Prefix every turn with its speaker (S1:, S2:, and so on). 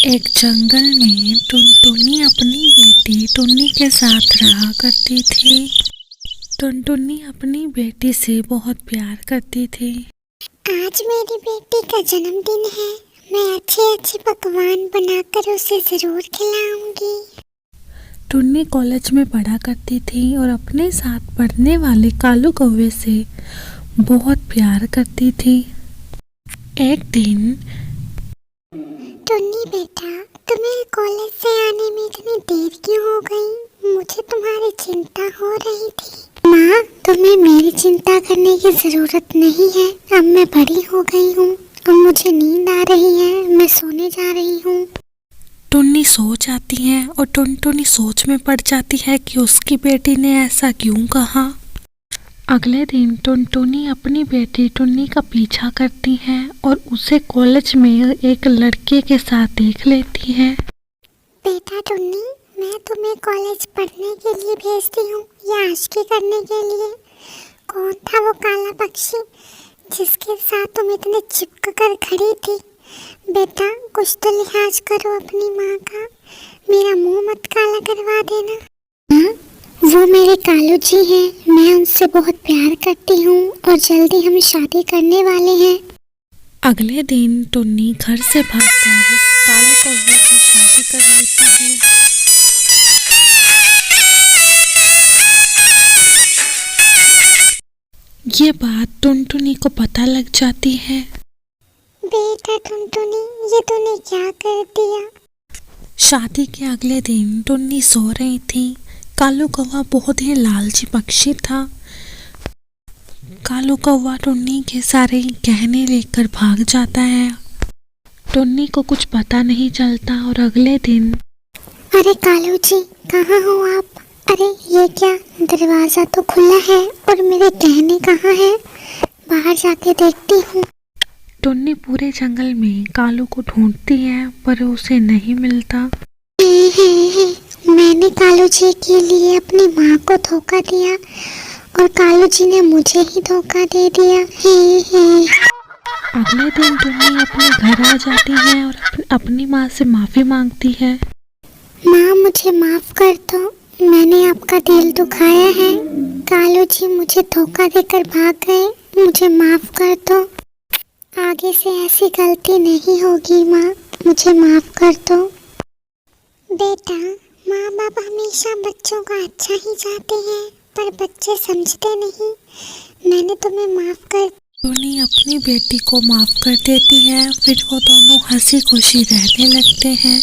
S1: एक जंगल में टुनटुनी अपनी बेटी टुन्नी के साथ रहा करती थी। टुनटुनी अपनी बेटी से बहुत प्यार करती थी।
S2: आज मेरी बेटी का जन्मदिन है, मैं अच्छे अच्छे पकवान बनाकर उसे जरूर खिलाऊंगी।
S1: टुन्नी कॉलेज में पढ़ा करती थी और अपने साथ पढ़ने वाले कालू कौवे से बहुत प्यार करती थी। एक दिन
S2: टुन्नी बेटा, तुम्हें कॉलेज से आने में इतनी देर क्यों हो गई? मुझे तुम्हारी चिंता हो रही थी। माँ, तुम्हें मेरी चिंता करने की जरूरत नहीं है। अब मैं बड़ी हो गई हूँ और मुझे नींद आ रही है, मैं सोने जा रही हूँ।
S1: टुन्नी सो जाती है और टुनटुनी सोच में पड़ जाती है कि उसकी बेटी ने ऐसा क्यों कहा। अगले दिन टुनटुनी अपनी बेटी टुन्नी का पीछा करती है और उसे कॉलेज में एक लड़के के साथ देख लेती है।
S2: बेटा टुन्नी, मैं तुम्हें कॉलेज पढ़ने के लिए भेजती हूँ या आशिकी करने के लिए? कौन था वो काला पक्षी जिसके साथ तुम इतने चिपक कर खड़ी थी? बेटा, कुछ तो लिहाज करो अपनी माँ का, मेरा मुंह मत काला करवा देना। हाँ, वो मेरे कालू जी हैं, मैं उनसे बहुत प्यार करती हूँ और जल्दी हम शादी करने वाले हैं।
S1: अगले दिन टुन्नी घर से भागकर काले कौवे से शादी कर लेती है। ये बात टुनटुनी को पता लग जाती है।
S2: बेटा टुनटुनी, ये तूने क्या कर दिया?
S1: शादी के अगले दिन टुन्नी सो रही थी। कालू कौवा बहुत ही लालची पक्षी था। कालू कौवा टुन्नी के सारे गहने लेकर भाग जाता है। टुन्नी को कुछ पता नहीं चलता और अगले दिन
S2: अरे कालू जी, कहाँ हो आप? अरे ये क्या, दरवाजा तो खुला है और मेरे गहने कहाँ हैं? बाहर जाके देखती हूँ।
S1: टुन्नी पूरे जंगल में कालू को ढूंढती है पर उसे नहीं मिलता।
S2: मैंने कालू जी के लिए अपनी माँ को धोखा दिया और कालू जी ने मुझे ही धोखा दे दिया।
S1: अगले दिन टुन्नी अपने घर आ जाती है और अपनी माँ से माफी मांगती है।
S2: माँ, मुझे माफ कर दो, मैंने आपका दिल दुखाया है। कालू जी मुझे धोखा देकर भाग गए, मुझे माफ कर दो। आगे से ऐसी गलती नहीं होगी माँ, मुझे माफ कर दो। बेटा, माँ बाप हमेशा बच्चों का अच्छा ही चाहते हैं, पर बच्चे समझते नहीं। मैंने तुम्हें माफ कर।
S1: टुन्नी अपनी बेटी को माफ कर देती है। फिर वो दोनों हंसी खुशी रहने लगते हैं।